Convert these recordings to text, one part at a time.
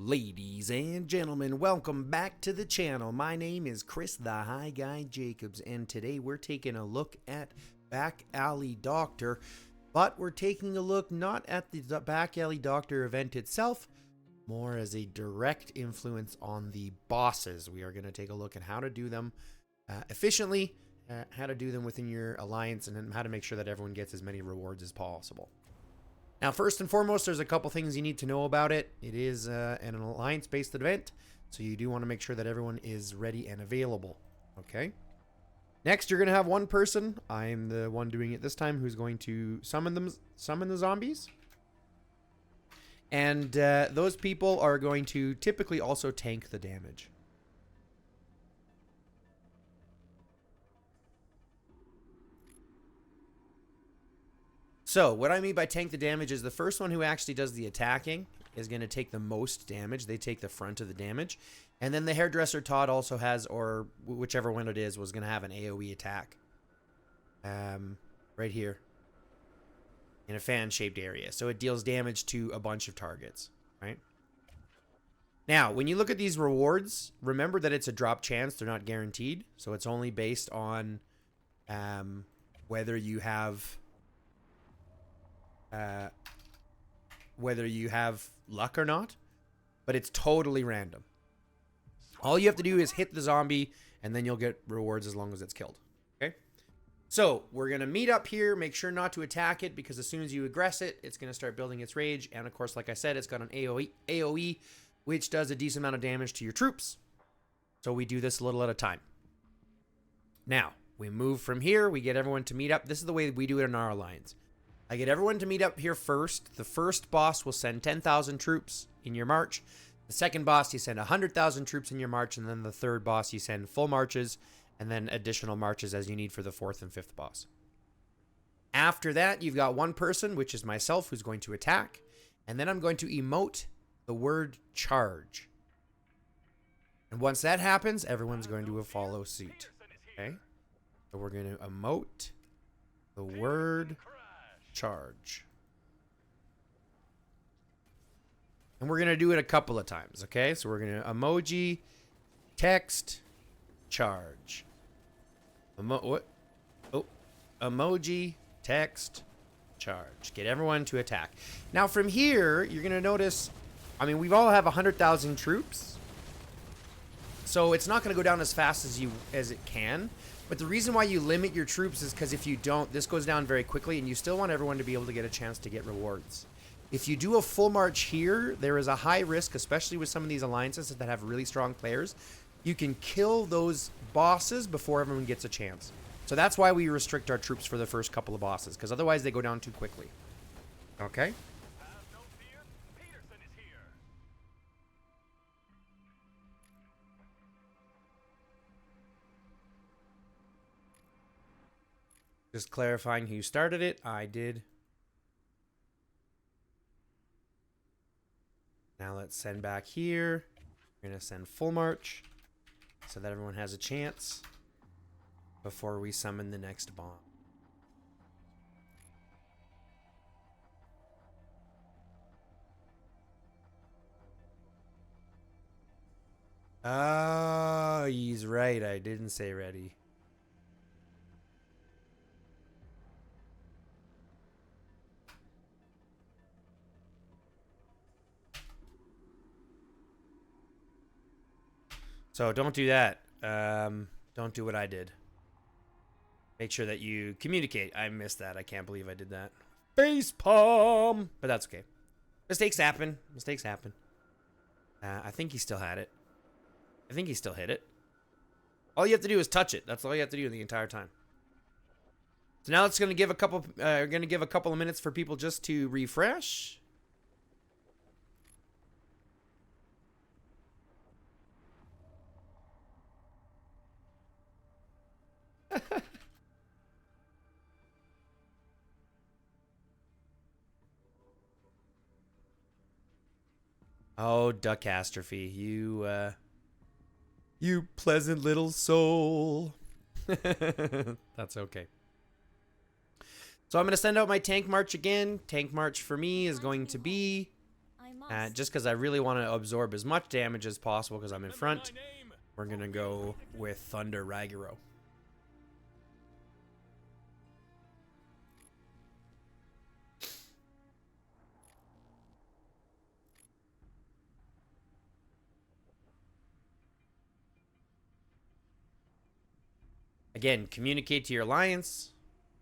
Ladies and gentlemen, welcome back to the channel. My name is Chris the High Guy Jacobs, and today we're taking a look at Back Alley Doctor, but we're taking a look not at the Back Alley Doctor event itself, more as a direct influence on the bosses. We are going to take a look at how to do them efficiently, how to do them within your alliance, and then how to make sure that everyone gets as many rewards as possible. Now, first and foremost, there's a couple things you need to know about it. It is an alliance-based event, so you do want to make sure that everyone is ready and available. Okay? Next, you're going to have one person. I'm the one doing it this time, who's going to summon the zombies. And those people are going to typically also tank the damage. So, what I mean by tank the damage is the first one who actually does the attacking is going to take the most damage. They take the front of the damage. And then the hairdresser Todd also has, or whichever one it is, was going to have an AoE attack. Right here. In a fan-shaped area. So it deals damage to a bunch of targets. Right? Now, when you look at these rewards, remember that it's a drop chance. They're not guaranteed. So it's only based on whether you have luck or not, but it's totally random. All you have to do is hit the zombie, and then you'll get rewards as long as it's killed. Okay? So, we're going to meet up here. Make sure not to attack it, because as soon as you aggress it, it's going to start building its rage. And, of course, like I said, it's got an AoE, which does a decent amount of damage to your troops. So, we do this a little at a time. Now, we move from here. We get everyone to meet up. This is the way we do it in our alliance. I get everyone to meet up here first. The first boss will send 10,000 troops in your march. The second boss, you send 100,000 troops in your march. And then the third boss, you send full marches and then additional marches as you need for the fourth and fifth boss. After that, you've got one person, which is myself, who's going to attack. And then I'm going to emote the word charge. And once that happens, everyone's going to follow suit. Okay? So we're going to emote the word charge. And we're going to do it a couple of times, okay? So we're going to emoji, text, charge. Emoji, text, charge. Get everyone to attack. Now from here, you're going to notice, I mean, we all have 100,000 troops. So it's not going to go down as fast as it can. But the reason why you limit your troops is because if you don't, this goes down very quickly, and you still want everyone to be able to get a chance to get rewards. If you do a full march here, there is a high risk, especially with some of these alliances that have really strong players. You can kill those bosses before everyone gets a chance. So that's why we restrict our troops for the first couple of bosses, because otherwise they go down too quickly. Okay? Just clarifying who started it. I did. Now let's send back here. We're going to send full march so that everyone has a chance before we summon the next bomb. Oh, he's right. I didn't say ready. So don't do that. Don't do what I did. Make sure that you communicate. I missed that. I can't believe I did that. Facepalm! But that's okay. Mistakes happen. Mistakes happen. I think he still had it. I think he still hit it. All you have to do is touch it. That's all you have to do the entire time. So now it's going to give a couple. Of minutes for people just to refresh. Oh, Duckastrophe, you pleasant little soul. That's okay. So I'm going to send out my tank march again. Tank march for me is going to be Just because I really want to absorb as much damage as possible because I'm in front, we're going to go with Thunder Raguro. Again, communicate to your alliance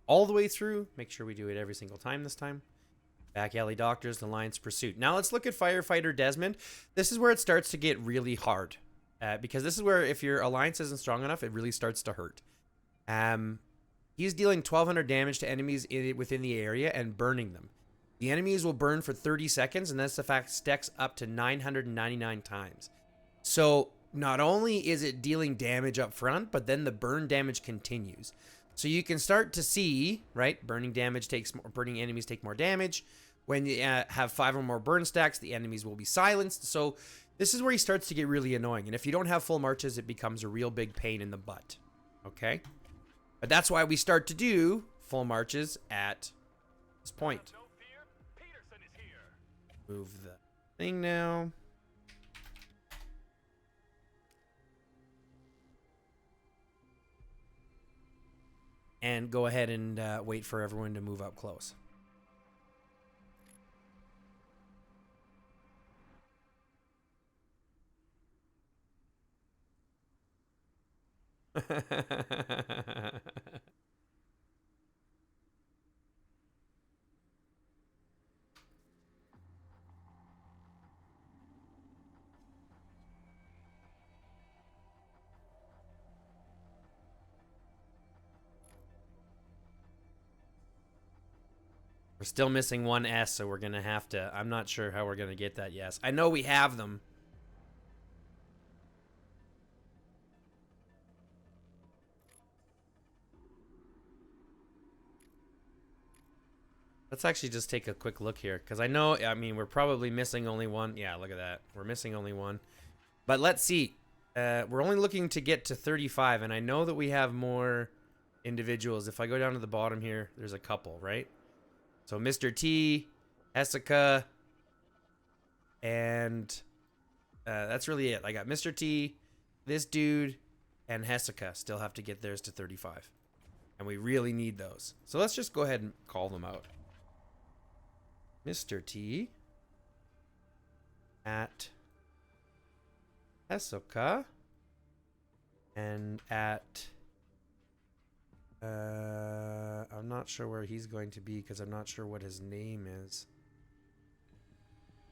all the way through. Make sure we do it every single time this time. Back alley doctors, alliance pursuit. Now let's look at firefighter Desmond. This is where it starts to get really hard. Because this is where if your alliance isn't strong enough, it really starts to hurt. He's dealing 1,200 damage to enemies within the area and burning them. The enemies will burn for 30 seconds, and that's the fact stacks up to 999 times. So not only is it dealing damage up front, but then the burn damage continues. So you can start to see, right? Burning enemies take more damage. When you have 5 or more burn stacks, the enemies will be silenced. So this is where he starts to get really annoying. And if you don't have full marches, it becomes a real big pain in the butt. Okay? But that's why we start to do full marches at this point. Move the thing now. And go ahead and wait for everyone to move up close. We're still missing one S, so we're going to have to... I'm not sure how we're going to get that yes. I know we have them. Let's actually just take a quick look here, because I know, I mean, we're probably missing only one. Yeah, look at that. We're missing only one. But let's see. We're only looking to get to 35, and I know that we have more individuals. If I go down to the bottom here, there's a couple, right? So Mr. T, Hessica, and that's really it. I got Mr. T, this dude, and Hessica still have to get theirs to 35. And we really need those. So let's just go ahead and call them out. Mr. T at Hessica and at... I'm not sure where he's going to be because I'm not sure what his name is.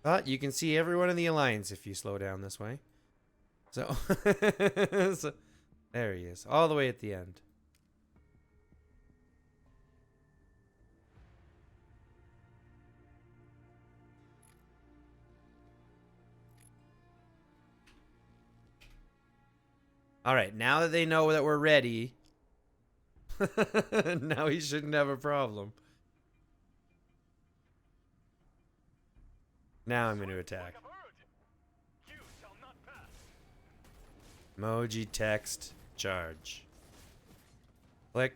But you can see everyone in the alliance if you slow down this way. So, so there he is, all the way at the end. All right, now that they know that we're ready, now he shouldn't have a problem. Now I'm going to attack. Emoji text charge. Click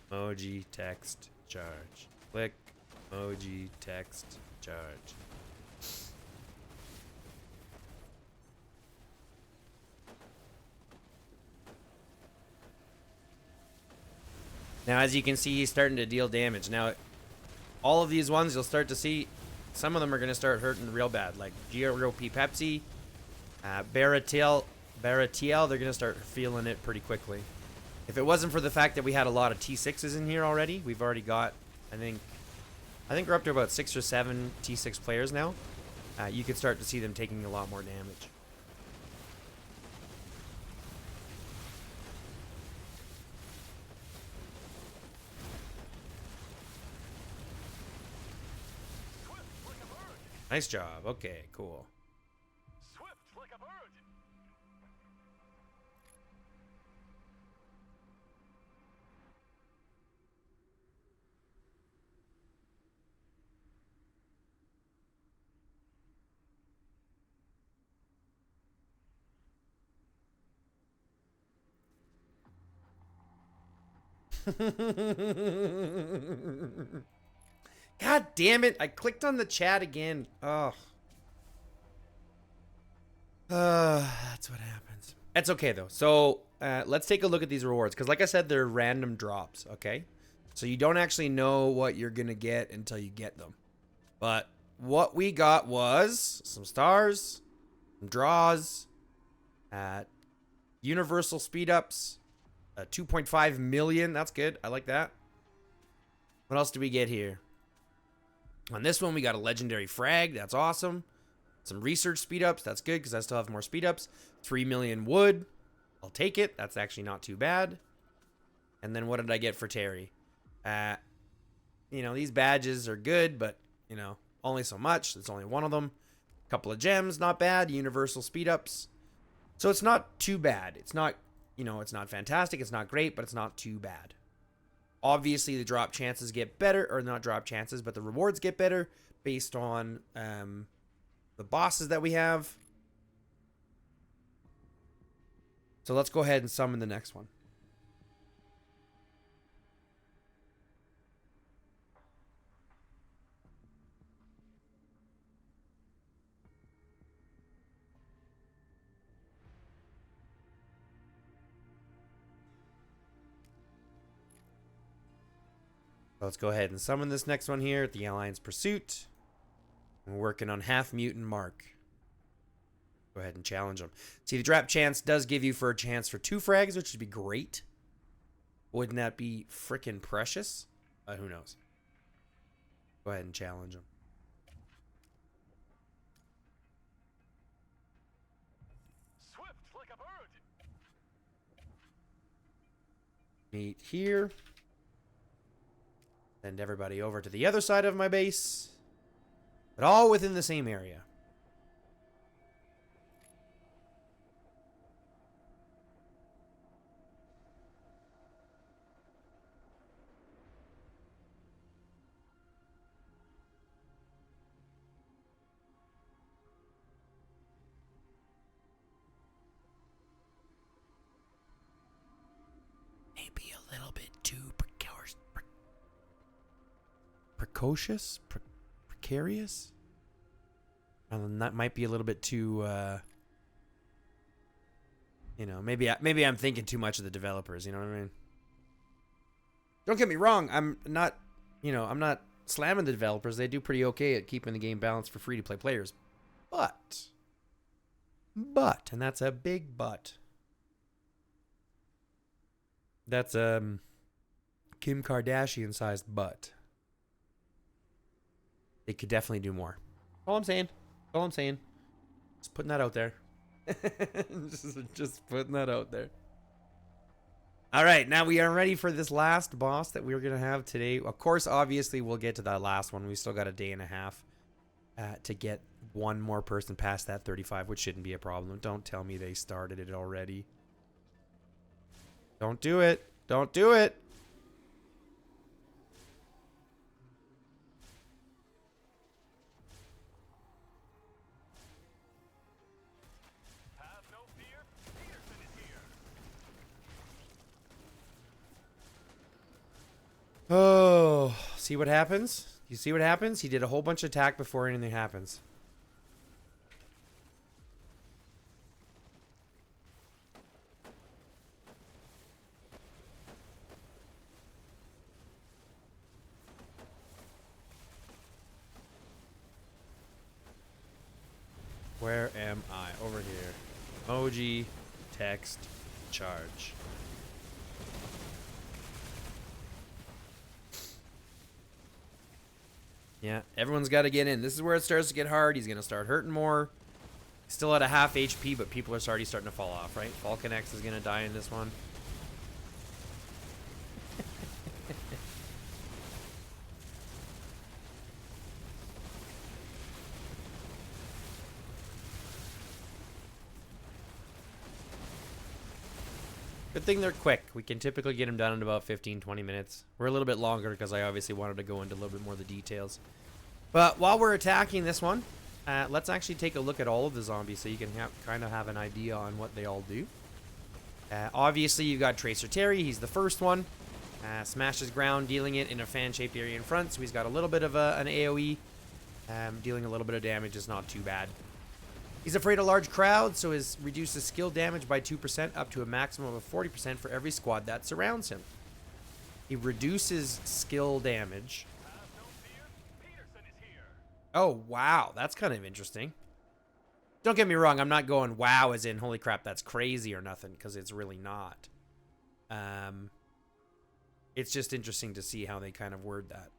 emoji text charge. Click emoji text charge. Now, as you can see, he's starting to deal damage. Now, all of these ones, you'll start to see, some of them are going to start hurting real bad. Like GROP Pepsi, Baratiel, they're going to start feeling it pretty quickly. If it wasn't for the fact that we had a lot of T6s in here already, we've already got, I think we're up to about 6 or 7 T6 players now. You could start to see them taking a lot more damage. Nice job. Okay, cool. Swift like a bird. God damn it. I clicked on the chat again. Ugh. That's what happens. That's okay though. So let's take a look at these rewards because, like I said, they're random drops. Okay, so you don't actually know what you're gonna get until you get them. But what we got was some stars, some draws, universal speed ups, 2.5 million. That's good. I like that. What else do we get here? On this one, we got a legendary frag. That's awesome. Some research speed ups. That's good because I still have more speed ups. 3 million wood. I'll take it. That's actually not too bad. And then what did I get for Terry? These badges are good, but, only so much. There's only one of them. A couple of gems. Not bad. Universal speed ups. So it's not too bad. It's not, it's not fantastic. It's not great, but it's not too bad. Obviously, the drop chances get better, or not drop chances, but the rewards get better based on the bosses that we have. So let's go ahead and summon the next one. Let's go ahead and summon this next one here at the Alliance Pursuit. We're working on Half Mutant Mark. Go ahead and challenge him. See, the drop chance does give you for a chance for 2 frags, which would be great. Wouldn't that be freaking precious? Who knows? Go ahead and challenge him. Swift like a bird. Meet here. Send everybody over to the other side of my base. But all within the same area. Maybe a little bit too precocious? Precarious? And that might be a little bit too, maybe I'm thinking too much of the developers, you know what I mean? Don't get me wrong, I'm not slamming the developers. They do pretty okay at keeping the game balanced for free-to-play players. But, and that's a big but. That's Kim Kardashian-sized butt. They could definitely do more. All I'm saying. Just putting that out there. just putting that out there. All right, now we are ready for this last boss that we're going to have today. Of course, obviously, we'll get to that last one. We still got a day and a half to get one more person past that 35, which shouldn't be a problem. Don't tell me they started it already. Don't do it. Don't do it. Have no fear. Peterson is here. Oh, see what happens? You see what happens? He did a whole bunch of attack before anything happens. Where am I? Over here. Emoji, text, charge. Yeah, everyone's got to get in. This is where it starts to get hard. He's going to start hurting more. Still at a half HP, but people are already starting to fall off, right? Falcon X is going to die in this one. Good thing they're quick. We can typically get them done in about 15-20 minutes. We're a little bit longer because I obviously wanted to go into a little bit more of the details. But while we're attacking this one, let's actually take a look at all of the zombies so you can kind of have an idea on what they all do. Obviously, you've got Tracer Terry. He's the first one. Smashes ground, dealing it in a fan-shaped area in front. So he's got a little bit of an AoE. Dealing a little bit of damage is not too bad. He's afraid of large crowds, so his reduces skill damage by 2% up to a maximum of 40% for every squad that surrounds him. He reduces skill damage. Have no fear. Peterson is here. Oh, wow. That's kind of interesting. Don't get me wrong. I'm not going wow as in holy crap, that's crazy or nothing, because it's really not. It's just interesting to see how they kind of word that.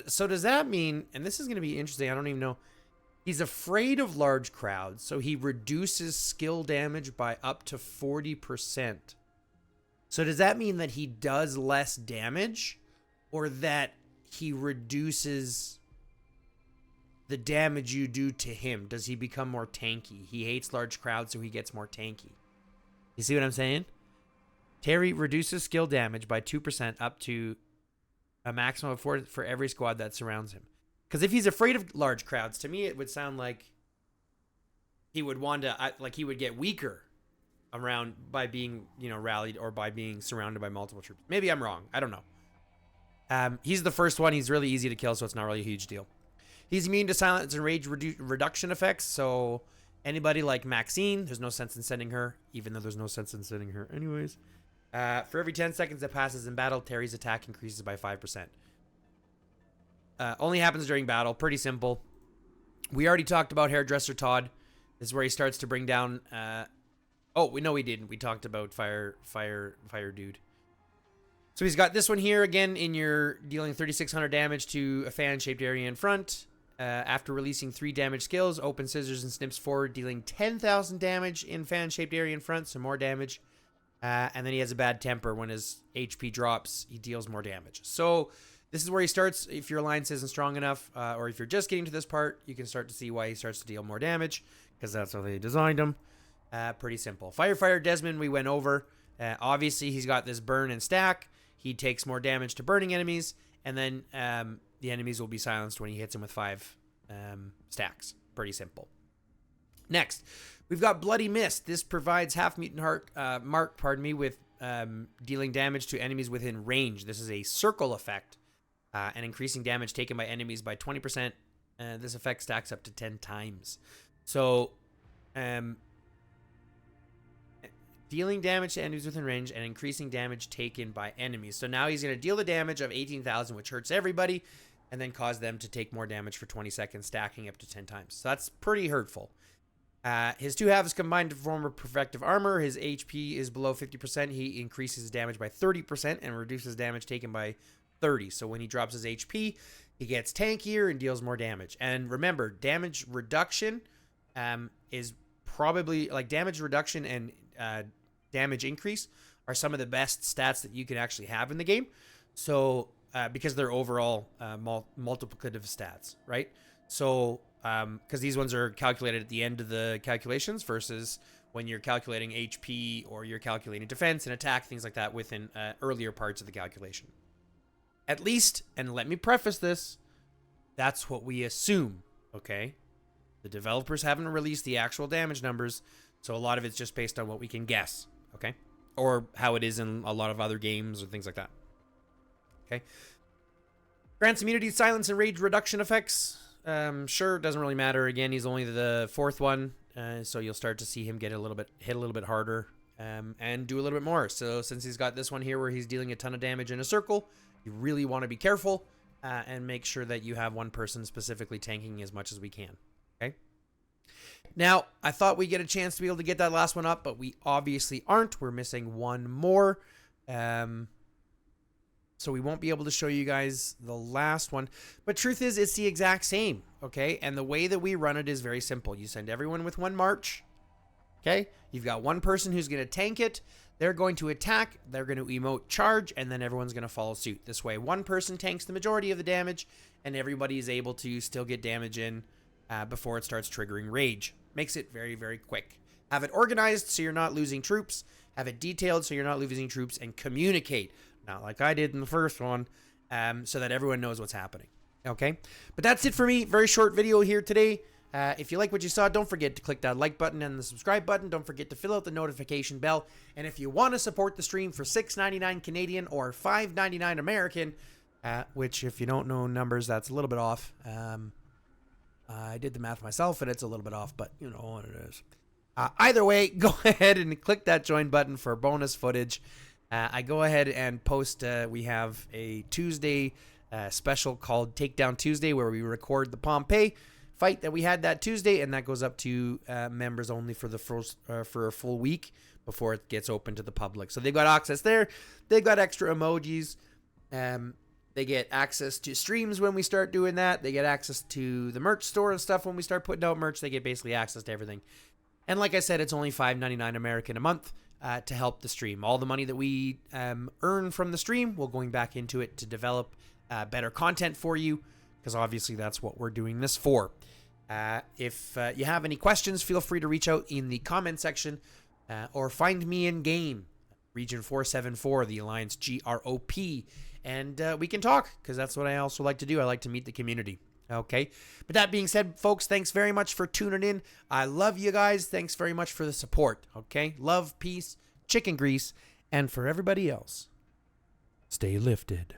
So does that mean, and this is going to be interesting, I don't even know. He's afraid of large crowds, so he reduces skill damage by up to 40%. So does that mean that he does less damage, or that he reduces the damage you do to him? Does he become more tanky? He hates large crowds, so he gets more tanky. You see what I'm saying? Terry reduces skill damage by 2% up to a maximum of 4 for every squad that surrounds him. Because if he's afraid of large crowds, to me it would sound like he would want to, like he would get weaker around by being, rallied or by being surrounded by multiple troops. Maybe I'm wrong. I don't know. He's the first one. He's really easy to kill, so it's not really a huge deal. He's immune to silence and rage reduction effects, so anybody like Maxine, there's no sense in sending her, even though there's no sense in sending her anyways. For every 10 seconds that passes in battle, Terry's attack increases by 5%. Only happens during battle. Pretty simple. We already talked about Hairdresser Todd. This is where he starts to bring down... we didn't. We talked about Fire Dude. So he's got this one here again in your dealing 3,600 damage to a fan-shaped area in front. After releasing 3 damage skills, Open Scissors and Snips forward, dealing 10,000 damage in fan-shaped area in front, so more damage. And then he has a bad temper. When his HP drops, he deals more damage. So this is where he starts. If your alliance isn't strong enough, or if you're just getting to this part, you can start to see why he starts to deal more damage, because that's how they designed him. Pretty simple. Firefighter Desmond, we went over. Obviously, he's got this burn and stack. He takes more damage to burning enemies, and then the enemies will be silenced when he hits them with 5 stacks. Pretty simple. Next, we've got Bloody Mist. This provides half mutant mark, with dealing damage to enemies within range. This is a circle effect, and increasing damage taken by enemies by 20%. This effect stacks up to 10 times. So, dealing damage to enemies within range and increasing damage taken by enemies. So now he's going to deal the damage of 18,000, which hurts everybody, and then cause them to take more damage for 20 seconds, stacking up to 10 times. So that's pretty hurtful. His 2 halves combined to form a Perfective Armor. His HP is below 50%. He increases his damage by 30% and reduces damage taken by 30. So when he drops his HP, he gets tankier and deals more damage. And remember, damage reduction is probably, like, damage reduction and damage increase are some of the best stats that you can actually have in the game. So, because they're overall multiplicative stats, right? So, because these ones are calculated at the end of the calculations versus when you're calculating HP or you're calculating defense and attack, things like that within earlier parts of the calculation. At least, and let me preface this, that's what we assume, okay? The developers haven't released the actual damage numbers, so a lot of it's just based on what we can guess, okay? Or how it is in a lot of other games or things like that. Okay. Grants immunity, silence, and rage reduction effects. Sure, doesn't really matter. Again, he's only the 4th one, so you'll start to see him get hit a little bit harder, and do a little bit more. So since he's got this one here where he's dealing a ton of damage in a circle, you really want to be careful and make sure that you have one person specifically tanking as much as we can. Okay. Now, I thought we'd get a chance to be able to get that last one up, but we obviously aren't. We're missing one more. So we won't be able to show you guys the last one. But truth is, it's the exact same, okay? And the way that we run it is very simple. You send everyone with 1 march, okay? You've got one person who's going to tank it. They're going to attack. They're going to emote charge, and then everyone's going to follow suit. This way, one person tanks the majority of the damage, and everybody is able to still get damage in before it starts triggering rage. Makes it very, very quick. Have it organized so you're not losing troops. Have it detailed so you're not losing troops, and communicate. Not like I did in the first one, so that everyone knows what's happening. Okay? But that's it for me. Very short video here today. If you like what you saw, don't forget to click that like button and the subscribe button. Don't forget to fill out the notification bell. And if you want to support the stream for $6.99 Canadian or $5.99 American, which if you don't know numbers, that's a little bit off. I did the math myself, and it's a little bit off, but you know what it is. Either way, go ahead and click that join button for bonus footage. I go ahead and post. We have a Tuesday special called Takedown Tuesday, where we record the Pompeii fight that we had that Tuesday, and that goes up to members only for the first for a full week before it gets open to the public. So they got access there. They got extra emojis. They get access to streams when we start doing that. They get access to the merch store and stuff when we start putting out merch. They get basically access to everything. And like I said, it's only $5.99 American a month to help the stream. All the money that we earn from the stream, we're going back into it to develop better content for you, because obviously that's what we're doing this for. If you have any questions, feel free to reach out in the comment section or find me in game, Region 474, the Alliance GROP, and we can talk, because that's what I also like to do. I like to meet the community. Okay. But that being said, folks, thanks very much for tuning in. I love you guys. Thanks very much for the support. Okay. Love, peace, chicken grease, and for everybody else, stay lifted.